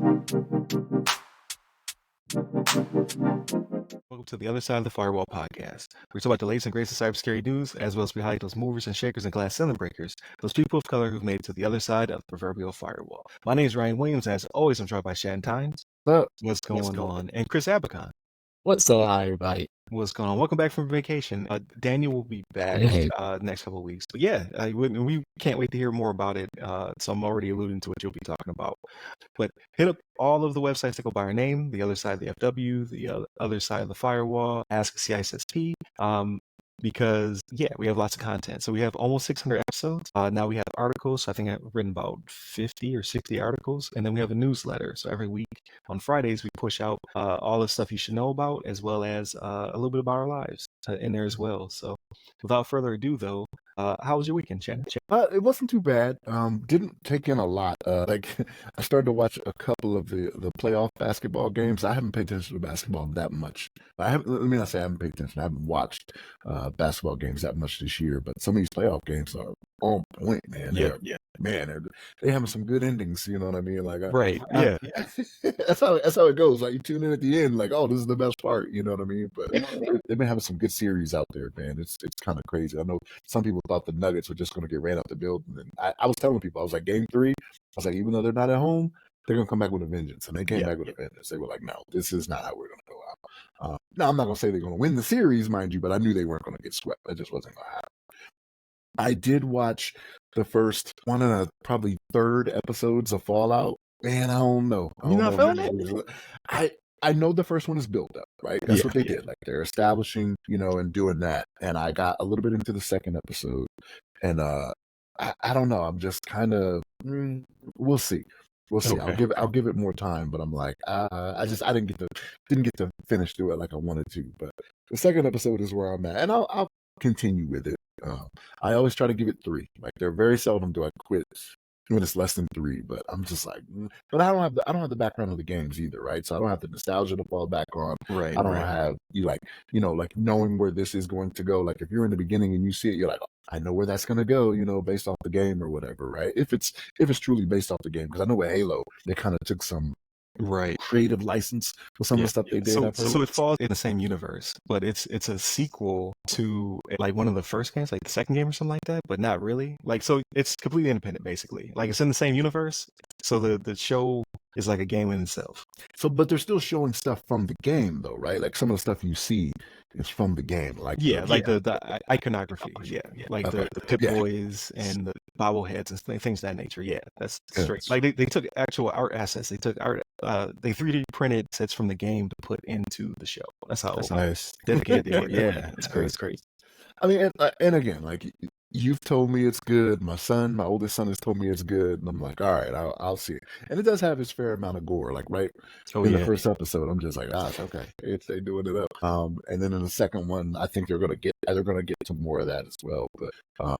Welcome to the Other Side of the Firewall podcast. We talk about the latest and greatest of cybersecurity news, as well as we highlight those movers and shakers and glass ceiling breakers, those people of color who've made it to the other side of the proverbial firewall. My name is Ryan Williams, and as always, I'm joined by Shannon Tynes. What's going on? And Chris Abacon. What's going on, everybody? What's going on? Welcome back from vacation. Daniel will be back next couple of weeks. But yeah, we can't wait to hear more about it. So I'm already alluding to what you'll be talking about. But hit up all of the websites that go by our name, the other side of the FW, the other side of the firewall, ask CISSP. Because yeah, we have lots of content. So we have almost 600 episodes. Now we have articles. So I think I've written about 50 or 60 articles, and then we have a newsletter. So every week on Fridays we push out all the stuff you should know about, as well as a little bit about our lives in there as well. So without further ado, though, how was your weekend, Shannon? It wasn't too bad. Didn't take in a lot. I started to watch a couple of the playoff basketball games. I haven't paid attention to basketball that much. Let me not say I haven't paid attention. I haven't watched basketball games that much this year. But some of these playoff games are on point, man. They having some good endings. You know what I mean? Like, that's how it goes. Like you tune in at the end, like, oh, this is the best part. You know what I mean? But they've been having some good series out there, man. It's kind of crazy. I know some people thought the Nuggets were just going to get ran out the building. And I was telling people, I was like, Game 3, I was like, even though they're not at home, they're going to come back with a vengeance. And they came back with a vengeance. They were like, no, this is not how we're going to go out. Now, I'm not going to say they're going to win the series, mind you, but I knew they weren't going to get swept. That just wasn't going to happen. I did watch the first one and a probably third episodes of Fallout. Man, I don't know. You're not feeling it? I know the first one is built up, right? That's what they did. Like they're establishing, and doing that. And I got a little bit into the second episode, and I don't know. I'm just kind of we'll see. We'll see. Okay. I'll give it more time, but I'm like, I didn't get to finish through it like I wanted to. But the second episode is where I'm at, and I'll continue with it. I always try to give it 3. Like there very seldom do I quit when it's less than 3, but I'm just like, but I don't have the background of the games either, right? So I don't have the nostalgia to fall back on. Right. I don't have like knowing where this is going to go. Like if you're in the beginning and you see it, you're like, oh, I know where that's going to go, based off the game or whatever, right? If it's truly based off the game, because I know with Halo they kind of took some creative license for some of the stuff they did. So it falls in the same universe, but it's a sequel to like one of the first games, like the second game or something like that, but not really. Like, so it's completely independent, basically. Like it's in the same universe. So the show is like a game in itself. So, but they're still showing stuff from the game, though, right? Like some of the stuff you see is from the game, like the iconography, like the Pip Boys and the bobbleheads and things of that nature. Yeah, that's straight. Like they took actual art assets. They took art. They 3D printed sets from the game to put into the show. That's nice. Dedicated they were. Yeah, it's crazy. It's crazy. I mean, and again, like you've told me it's good. My oldest son has told me it's good, and I'm like, all right, I'll see it. And it does have its fair amount of gore, like in the first episode. I'm just like, it's okay. They doing it up. And then in the second one, I think they're gonna get to more of that as well. But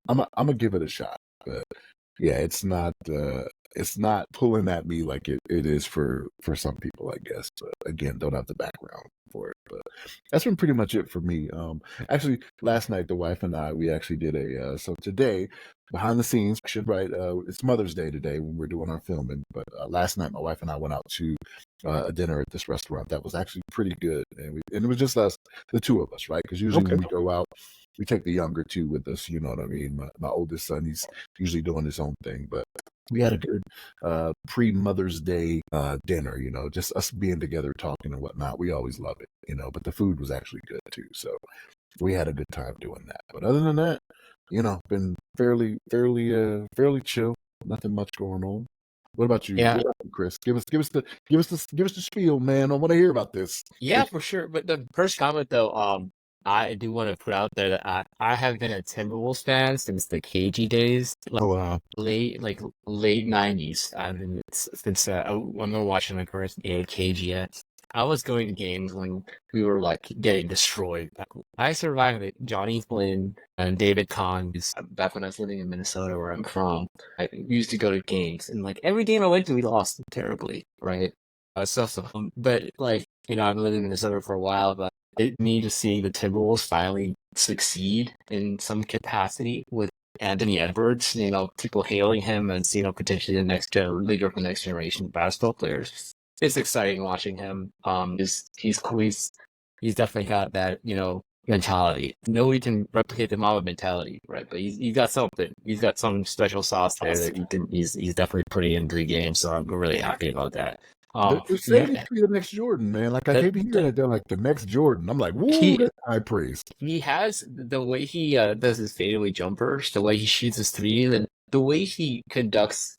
I'm gonna give it a shot. But yeah, it's not pulling at me like it is for some people, I guess. But again, don't have the background for it. But that's been pretty much it for me. Actually, last night the wife and I, we actually did so today, behind the scenes, I should write, it's Mother's Day today when we're doing our filming, but last night my wife and I went out to a dinner at this restaurant that was actually pretty good, and it was just us, the two of us, right? Because usually when we go out, we take the younger two with us, you know what I mean? My oldest son, he's usually doing his own thing, but we had a good pre-Mother's Day dinner, just us being together, talking and whatnot. We always love it, but the food was actually good too. So we had a good time doing that. But other than that, been fairly chill. Nothing much going on. What about you? Yeah. What about you, Chris? Give us the spiel, man. I want to hear about this. Yeah, for sure. But the first comment though, I do want to put out there that I have been a Timberwolves fan since the KG days. Late 90s. I've been since when we were watching the first KG yet. I was going to games when we were like getting destroyed. I survived it. Johnny Flynn and David Kahn. Back when I was living in Minnesota, where I'm from, I used to go to games, and like every game I went to, we lost terribly, right? But like I've been living in Minnesota for a while, but it me to see the Timberwolves finally succeed in some capacity with Anthony Edwards, people hailing him as, potentially the next leader for the next generation of basketball players. it's exciting watching him. He's definitely got that, mentality. Nobody can replicate the Mamba mentality, right? But he's got something. He's got some special sauce there that he's definitely pretty in the game. So I'm really happy about that. They're saying he could be the next Jordan, man. Like I keep hearing that they're like the next Jordan. I'm like, woo, that's high praise. He has the way he does his fadeaway jumpers, the way he shoots his three, and the way he conducts,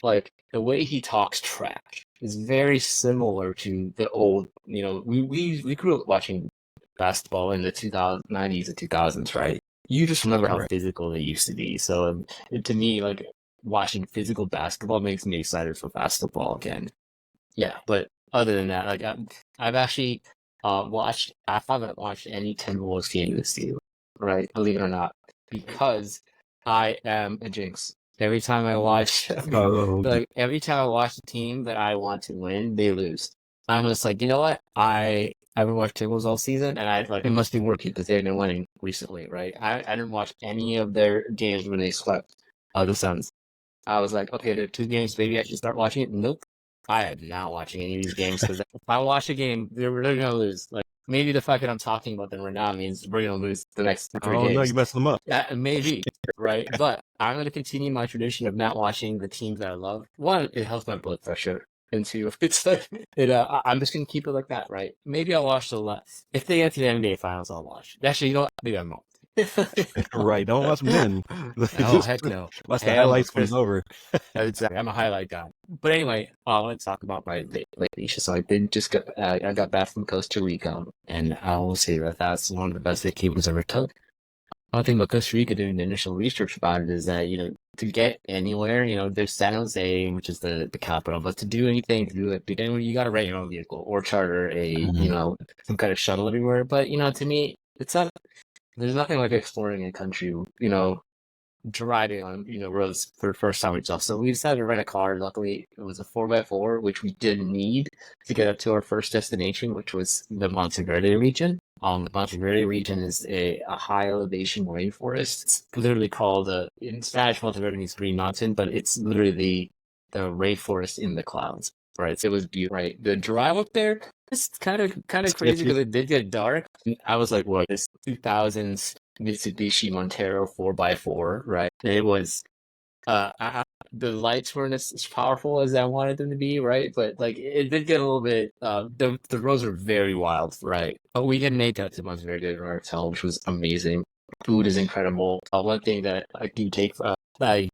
like the way he talks trash is very similar to the old. We grew up watching basketball in the 90s and 2000s, right? You just remember how physical they used to be. So to me, like watching physical basketball makes me excited for basketball again. Yeah, but other than that, like I've actually watched. I haven't watched any Timberwolves game this year, right? Believe it or not, because I am a jinx. Every time I watch, every time I watch a team that I want to win, they lose. I'm just like, you know what? I haven't watched Timberwolves all season, and I like it must be working because they've been winning recently, right? I didn't watch any of their games when they swept the Suns. I was like, okay, there are 2 games. Maybe I should start watching it. Nope. I am not watching any of these games because if I watch a game, they're going to lose. Like maybe the fact that I'm talking about them right now means we're going to lose the next 3 games. Oh no, you messed them up. Maybe, right? But I'm going to continue my tradition of not watching the teams that I love. One, it helps my blood pressure. And two, it's like I'm just going to keep it like that, right? Maybe I'll watch the last. If they get to the NBA Finals, I'll watch. Actually, you know what? Maybe I won't. Right, don't watch them then. Oh, heck no. Watch the highlights when it's over. Exactly. I'm a highlight guy. But anyway, let's talk about my vacation. So I did just I got back from Costa Rica, and I will say that that's one of the best vacations I ever took. One thing about Costa Rica doing the initial research about it is that, to get anywhere, there's San Jose, which is the capital, but to do anything, you got to rent your own vehicle or charter some kind of shuttle everywhere. But, to me, it's not. There's nothing like exploring a country, driving on, roads for the first time itself. So we decided to rent a car. Luckily, it was a 4x4, which we didn't need to get up to our first destination, which was the Monteverde region. The Monteverde region is a high elevation rainforest. It's literally called, in Spanish, Monteverde means green mountain, but it's literally the rainforest in the clouds. Right, so it was beautiful. Right, the drive up there, it's kind of crazy because it did get dark. I was like, what, this 2000s Mitsubishi Montero 4x4, right? It was, the lights weren't as powerful as I wanted them to be, right? But like, it did get a little bit. The roads were very wild, right? But we did make that to Monteverde in our hotel, which was amazing. Food is incredible. One thing that I do take, I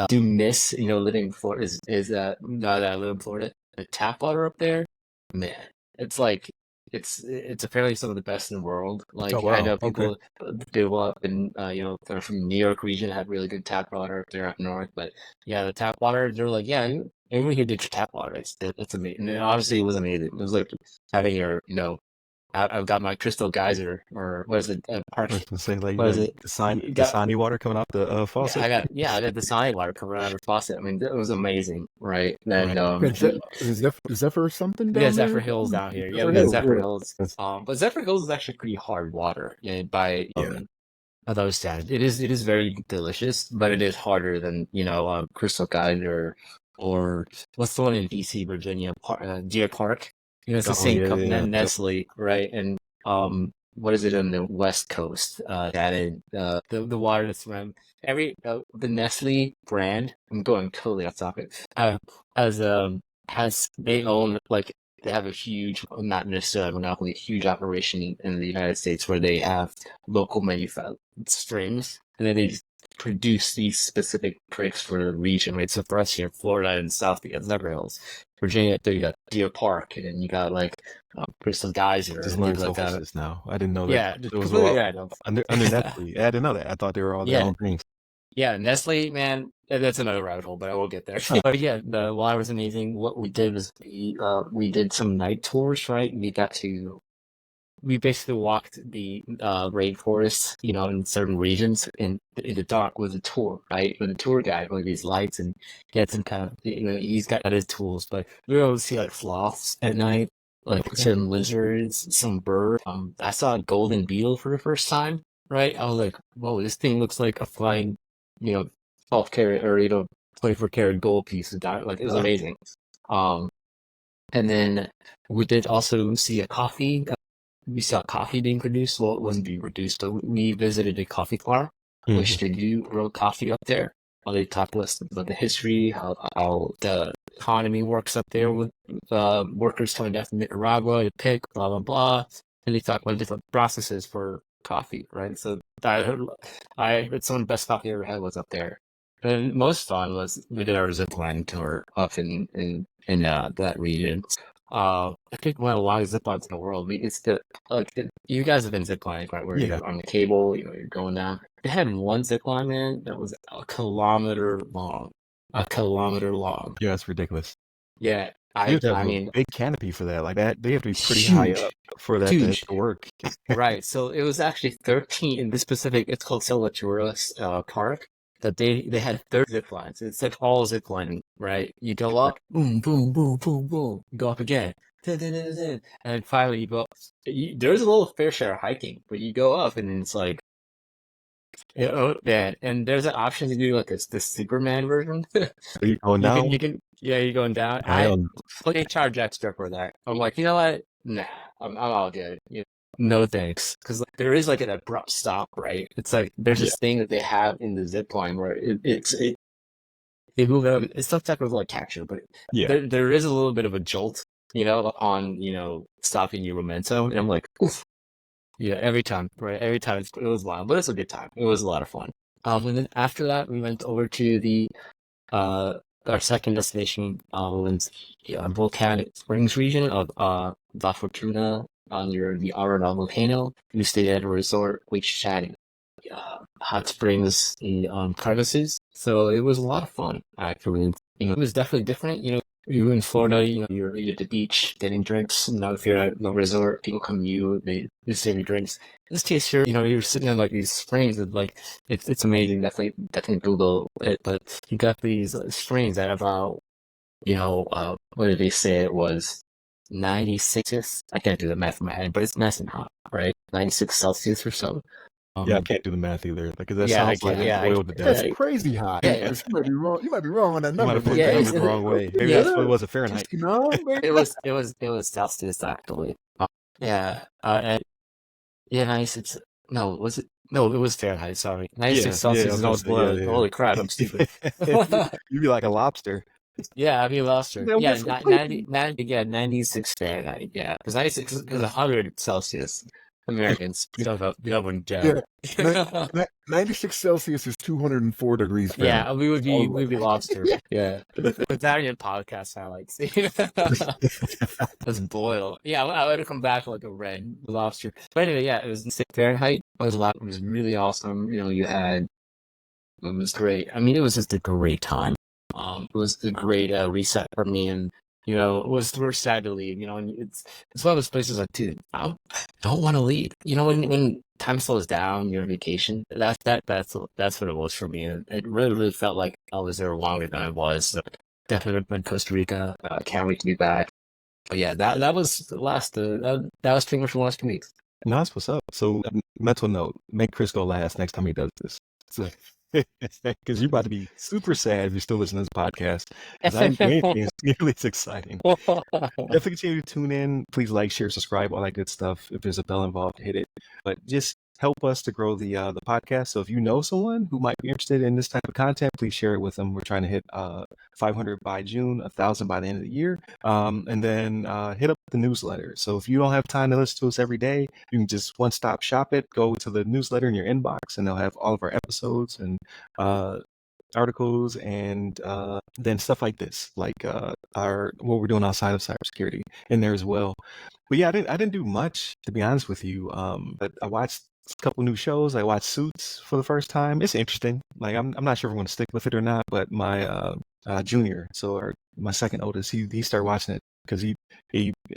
do miss, living in Florida is that now that I live in Florida, the tap water up there, man, it's like it's apparently some of the best in the world. Like I know people do up in they're from New York region, have really good tap water up there up north, but yeah, the tap water, they're like, yeah, everyone here did your tap water. It's amazing. And obviously it was amazing. It was like having your I've got my crystal geyser, or what is it? Park. I was gonna say, like, What is it? the Dasani water coming out the faucet. I got the Dasani water coming out of the faucet. I mean, it was amazing, right? And Is Zephyr something down yeah, there? Zephyr Hills down here. Yeah, we got Zephyr Hills. But Zephyr Hills is actually pretty hard water, by other standards. It is very delicious, but it is harder than Crystal Geyser or what's the one in DC, Virginia, Deer Park. It's the same company, Nestle, right? And what is it on the West Coast? Added the water that's from the Nestle brand. I'm going totally off topic. Has they own, like, they have a huge, not necessarily a monopoly, a huge operation in the United States where they have local manufactured strains, and then they produce these specific drinks for the region, right? So for us here in Florida and South, we got Zephyr Hills. Virginia, you got Deer Park, and then you got like Crystal Geyser. Just learned so much this now. I didn't know that. Yeah, it was under Nestle. I didn't know that. I thought they were all their own things. Yeah, Nestle, man, that's another rabbit hole, but I will get there. But yeah, the water was amazing. What we did was we did some night tours, right? We basically walked the rainforest, in certain regions, and in the dark was a tour, right? With a tour guide with these lights, and he had some kind of, he's got his tools, but we were able to see like sloths at night, like certain lizards, some birds. I saw a golden beetle for the first time, right? I was like, whoa, this thing looks like a flying, 12 karat or 24 karat gold piece of diamond. Like, it was amazing. And then we did also see a coffee. We saw coffee being produced. Well, it wasn't being produced, but we visited a coffee farm, which they do grow coffee up there. They talked to us about the history, how the economy works up there with workers coming down from Nicaragua to pick, blah, blah, blah. And they talk about different processes for coffee, right? So I heard some of the best coffee I ever had was up there. And most fun was we did our zip line tour up in that region. I think one of the longest zip lines in the world. It's you guys have been zip lining, right? Where you're on the cable, you're going down. They had one zip line, man, that was a kilometer long. A kilometer long. Yeah, that's ridiculous. Yeah, You have to have I a mean, big canopy for that. Like that, they have to be pretty high up for that to work. Right. So it was actually 13 in this specific. It's called Salvatore Park. That they had 30 zip lines. It's like all zip lining, right? You go up, boom, boom, boom, boom, boom. You go up again, dun, dun, dun, dun, and finally you go up. There's a little fair share of hiking, but you go up and it's like, man. And there's an option to do like the Superman version. Are you going down? Yeah, you're going down. They charge extra for that. I'm like, you know what? Nah, I'm all good. No thanks, because like, there is like an abrupt stop, right? It's like there's this thing that they have in the zip line where they move out. It's not technical like capture, but there is a little bit of a jolt, on stopping your momentum, and I'm like, oof. Yeah, every time, right? Every time it was wild, but it's a good time. It was a lot of fun. And then after that, we went over to the our second destination, was Volcanic Springs region of La Fortuna near the Arenal volcano. We stayed at a resort which had hot springs in crevices, so it was a lot of fun. Actually, it was definitely different. You were in Florida, you're at the beach getting drinks. Now, if you're at a resort, people come to you, they serve you drinks. This case here, you're sitting in like these springs, and like it's amazing. Definitely Google it. But you got these springs that about, what did they say it was? 96. I can't do the math in my head, but it's nice and hot, right? 96 Celsius or so. I can't do the math either. Because that sounds like it's boiled to death. That's crazy hot. You might be wrong. You might be wrong on that number. You might have put the number the wrong way. Maybe that's what it was, a Fahrenheit. It was Celsius actually. And 96. No, was it? No, it was Fahrenheit. Sorry, 96 Celsius is almost blood. Holy crap, I'm stupid. You'd be like a lobster. Yeah, I'd be a lobster. 96 Fahrenheit. Yeah, because 96 is 100 Celsius. Americans, we don't jab. 96 Celsius is 204 degrees Fahrenheit. Yeah, we'd be lobster. Yeah, Italian podcast highlights. Let's boil. Yeah, I would have come back like a red lobster. But anyway, it was 6 Fahrenheit. It was really awesome. It was great. I mean, it was just a great time. It was a great reset for me, and we're sad to leave. And it's one of those places like, dude, I don't want to leave. When time slows down, you're on vacation. That's what it was for me. And it really felt like I was there longer than I was. So definitely been Costa Rica. Can't wait to be back. But yeah, that was the last. That was pretty much the last 2 weeks. No, that's what's up. So, mental note: make Chris go last next time he does this. So, because you're about to be super sad if you're still listening to this podcast. Because I ain't nearly as exciting. Definitely continue to tune in. Please like, share, subscribe, all that good stuff. If there's a bell involved, hit it. But just help us to grow the podcast. So if you know someone who might be interested in this type of content, please share it with them. We're trying to hit 500 by June, 1,000 by the end of the year. And then hit up the newsletter. So if you don't have time to listen to us every day, you can just one-stop shop it. Go to the newsletter in your inbox, and they'll have all of our episodes and articles and then stuff like this, like what we're doing outside of cybersecurity in there as well. But yeah, I didn't do much, to be honest with you. But I watched a couple new shows. I watched Suits for the first time. It's interesting. Like I'm not sure if I'm going to stick with it or not. But my junior, my second oldest, he started watching it because he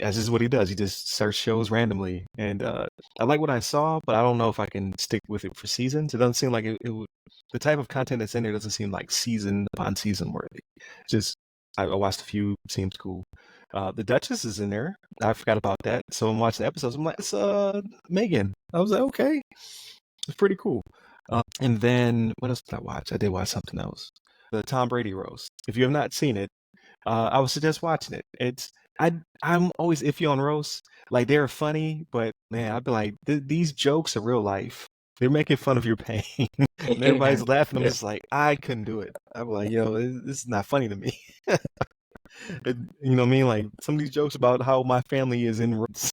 as this is what he does. He just starts shows randomly, and I like what I saw, but I don't know if I can stick with it for seasons. It doesn't seem like it would. The type of content that's in there doesn't seem like season upon season worthy. Just I watched a few. Seems cool. The Duchess is in there. I forgot about that. So I'm watching the episodes. I'm like, it's Megan. I was like, okay, it's pretty cool. And then what else did I watch? I did watch something else. The Tom Brady roast. If you have not seen it, I would suggest watching it. I'm always iffy on roasts. Like they're funny, but man, I'd be like, these jokes are real life. They're making fun of your pain, and everybody's laughing. I'm Yeah. just like, I couldn't do it. I'm like, yo, this is not funny to me. You know what I mean? Like some of these jokes about how my family is in roasts,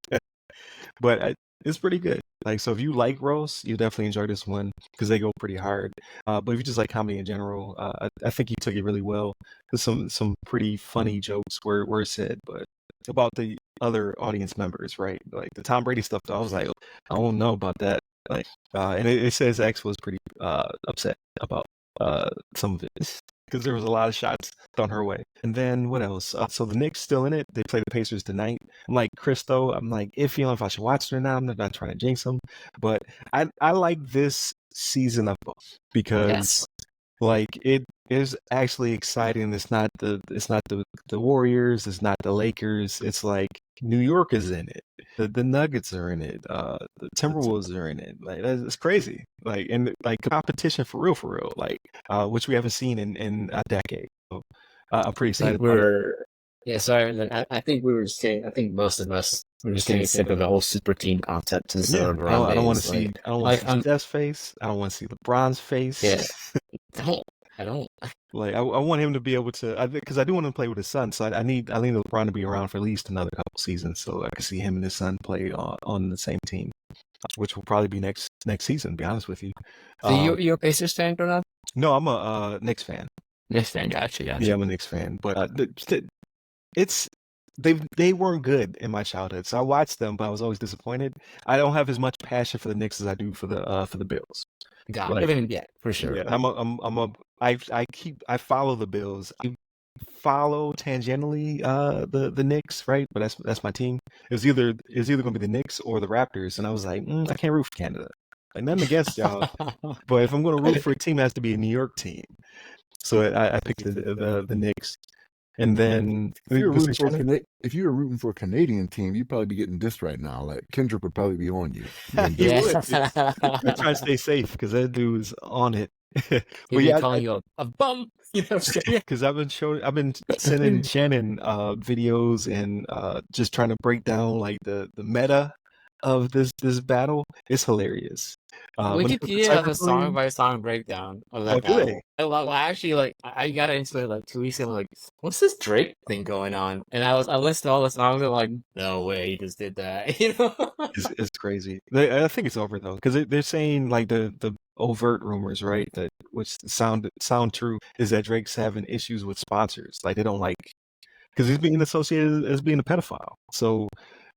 but it's pretty good. Like, so if you like roast, you definitely enjoy this one because they go pretty hard. But if you just like comedy in general, I think he took it really well. There's some pretty funny jokes were said, but about the other audience members, right? Like the Tom Brady stuff, though, I was like, I don't know about that. Like, and it says X was pretty upset about some of it because there was a lot of shots thrown her way. And then what else? So the Knicks still in it. They play the Pacers tonight. I'm like Christo. I'm like iffy on if I should watch it or not. I'm not trying to jinx them, but I like this season of both because Yes. like it is actually exciting. It's not the Warriors. It's not the Lakers. It's like New York is in it. The Nuggets are in it. The Timberwolves are in it. Like it's crazy. Like and like competition for real. Like which we haven't seen in a decade. So I'm pretty I excited think about it. yeah, sorry. I think we were just getting, I think most of us were just getting sick of the whole super team concept since Yeah, the LeBron I don't want to days. see. Like, I don't want to see I'm, Steph's face. I don't want to see LeBron's face. yeah, I don't. Like I want him to be able to, because I do want him to play with his son. So I need LeBron to be around for at least another couple seasons, so I can see him and his son play on the same team, which will probably be next season. To be honest with you. So you're a Pacers fan or not? No, I'm a Knicks fan. Knicks fan, gotcha. Yeah, I'm a Knicks fan, but it's they weren't good in my childhood, so I watched them, but I was always disappointed. I don't have as much passion for the Knicks as I do for the Bills. Got Like, it. Yeah, for sure. yeah, I follow the Bills. I follow tangentially the Knicks, right? But that's my team. It was either going to be the Knicks or the Raptors, and I was like, I can't root for Canada. Like nothing against y'all, but if I'm going to root for a team, it has to be a New York team. So I picked the Knicks, and then if you were rooting for a Canadian team, you'd probably be getting dissed right now. Like Kendrick would probably be on you. He would. I try to stay safe because that dude's on it. But yeah, calling you a bum. You know, because I've been sending Shannon videos and just trying to break down like the meta of this battle. It's hilarious. Wikipedia has a song by song breakdown of that battle. I actually like I got into it like 2 weeks ago. Like, what's this Drake thing going on? And I listened to all the songs. And I'm like, no way, he just did that. You know, it's crazy. I think it's over though because they're saying like the overt rumors, right? That which sound true is that Drake's having issues with sponsors. Like they don't like because he's being associated as being a pedophile. So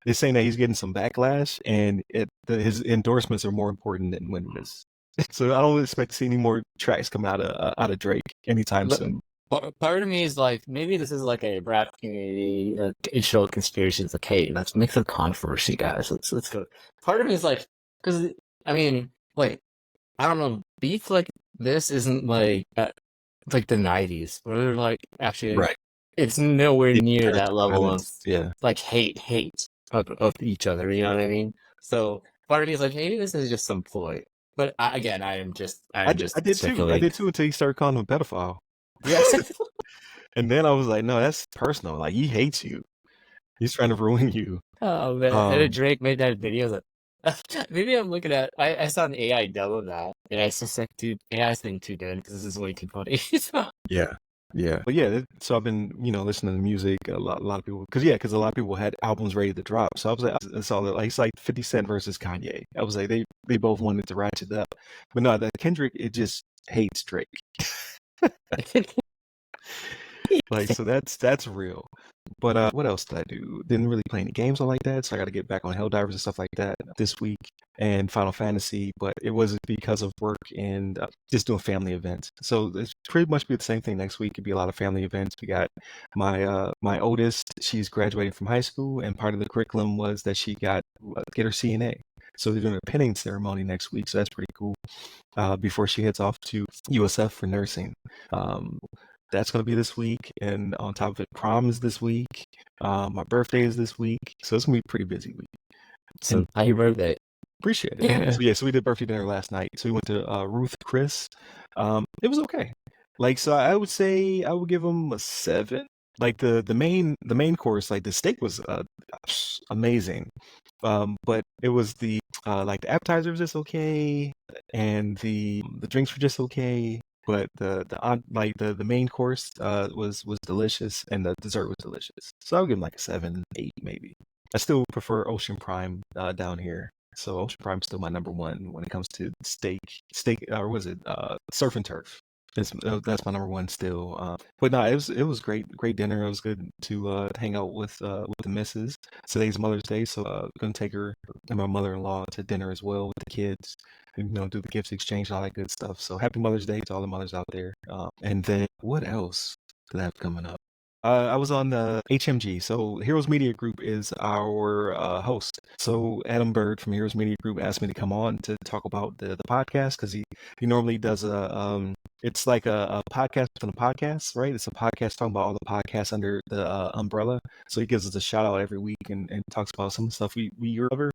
they're saying that he's getting some backlash, and his endorsements are more important than winning this. So I don't expect to see any more tracks come out of Drake anytime soon. Part of me is like, maybe this is like a rap community intro conspiracy. It's like, hey, let's make some controversy, guys. Let's go. Part of me is like, because I mean, like, I don't know, beef like this isn't like the 90s where they're like actually right. It's nowhere near that level of like hate of each other. You know what I mean? So part of me is like, maybe this is just some ploy. But I did too until you started calling him a pedophile. Yes. And then I was like, no, that's personal. Like he hates you. He's trying to ruin you. Oh man! And then Drake made that video that maybe I'm looking at. I saw an AI dub of that, and I just like, dude, AI's thing too good because this is way too funny. Yeah. But yeah, so I've been, listening to music. A lot of people, because a lot of people had albums ready to drop. So I was like, I saw that, like, it's like 50 Cent versus Kanye. I was like, they both wanted to ratchet up. But no, that Kendrick, it just hates Drake. Like, so that's real. But what else did I do? Didn't really play any games on like that, so I got to get back on Helldivers and stuff like that this week and Final Fantasy. But it was because of work and just doing family events. So it's pretty much be the same thing next week. It'd be a lot of family events. We got my oldest. She's graduating from high school, and part of the curriculum was that she get her CNA. So they're doing a pinning ceremony next week. So that's pretty cool. Before she heads off to USF for nursing. That's going to be this week, and on top of it, prom is this week. My birthday is this week, so it's going to be a pretty busy week. So happy birthday. Appreciate it. Yeah. So we did birthday dinner last night. So we went to Ruth Chris. It was okay. Like, so I would say I would give them a 7. like the main course, like the steak was amazing, but it was the like the appetizer was just okay, and the drinks were just okay. But like the main course was delicious, and the dessert was delicious. So I'll give them like a 7, 8 maybe. I still prefer Ocean Prime down here. So Ocean Prime's still my number one when it comes to steak, or was it surf and turf? That's my number one still. But no, it was great dinner. It was good to hang out with the missus. Today's Mother's Day, so gonna take her and my mother-in-law to dinner as well with the kids. And, do the gifts exchange, all that good stuff. So happy Mother's Day to all the mothers out there. And then what else do I have coming up? I was on the HMG. So Heroes Media Group is our host. So Adam Bird from Heroes Media Group asked me to come on to talk about the podcast, because he normally does it's like a podcast within a podcast, right? It's a podcast talking about all the podcasts under the umbrella. So he gives us a shout out every week and talks about some of the stuff we cover.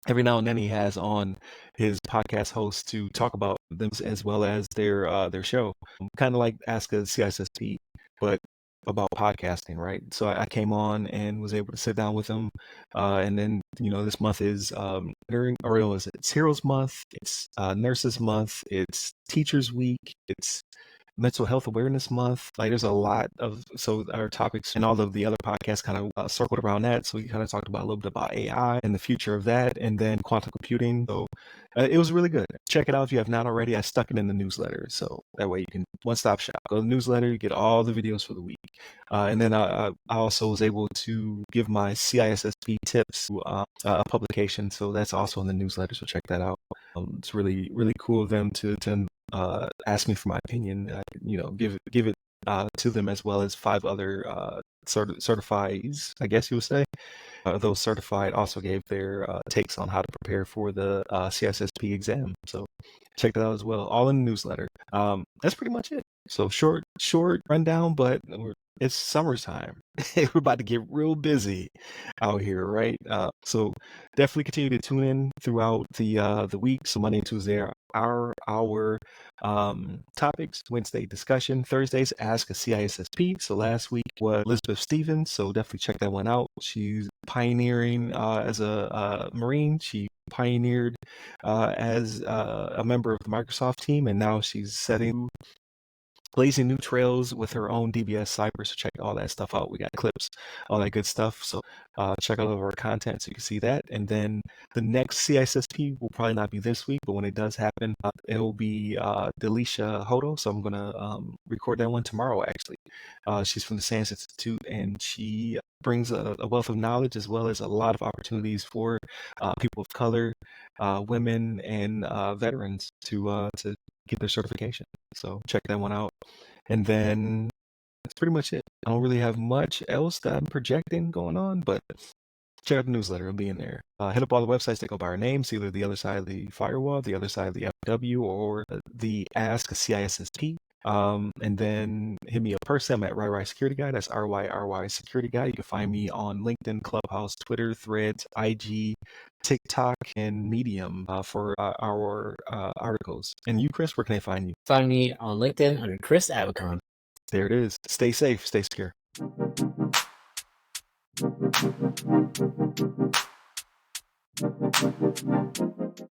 Every now and then he has on his podcast hosts to talk about them as well as their show. Kind of like Ask a CISSP, but about podcasting, right? So I came on and was able to sit down with him. And then, this month is it's Heroes Month, it's Nurses Month, it's Teachers Week, it's Mental Health Awareness Month. Like, there's a lot of, so our topics and all of the other podcasts kind of circled around that. So we kind of talked about a little bit about AI and the future of that, and then quantum computing. So it was really good. Check it out if you have not already. I stuck it in the newsletter, so that way you can one-stop shop. Go to the newsletter, you get all the videos for the week. And then I also was able to give my CISSP tips to a publication, so that's also in the newsletter. So check that out. It's really really cool of them to ask me for my opinion. Give it to them, as well as 5 other certifies, I guess you would say. Those certified also gave their takes on how to prepare for the CISSP exam. So check that out as well. All in the newsletter. That's pretty much it. So short rundown, but it's summertime. We're about to get real busy out here, right? So definitely continue to tune in throughout the week. So Monday and Tuesday are our topics. Wednesday, discussion. Thursdays, Ask a CISSP. So last week was Elizabeth Stevens. So definitely check that one out. She's pioneering as a Marine. She pioneered as a member of the Microsoft team, and now she's blazing new trails with her own DBS Cyber. So check all that stuff out. We got clips, all that good stuff. So check out all of our content so you can see that. And then the next CISSP will probably not be this week, but when it does happen, it'll be Delisha Hodo. So I'm going to record that one tomorrow, actually. She's from the SANS Institute, and she brings a wealth of knowledge, as well as a lot of opportunities for people of color, women, and veterans to get their certification. So check that one out. And then that's pretty much it. I don't really have much else that I'm projecting going on, but check out the newsletter. It'll be in there. Hit up all the websites that go by our names, either the other side of the firewall, the other side of the FW, or the Ask a CISSP. And then hit me up personally. I'm at RyRy Security Guy. That's RYRY Security Guy. You can find me on LinkedIn, Clubhouse, Twitter, Threads, IG, TikTok, and Medium for our articles. And you, Chris, where can they find you? Find me on LinkedIn under Chris Avicon. There it is. Stay safe. Stay secure.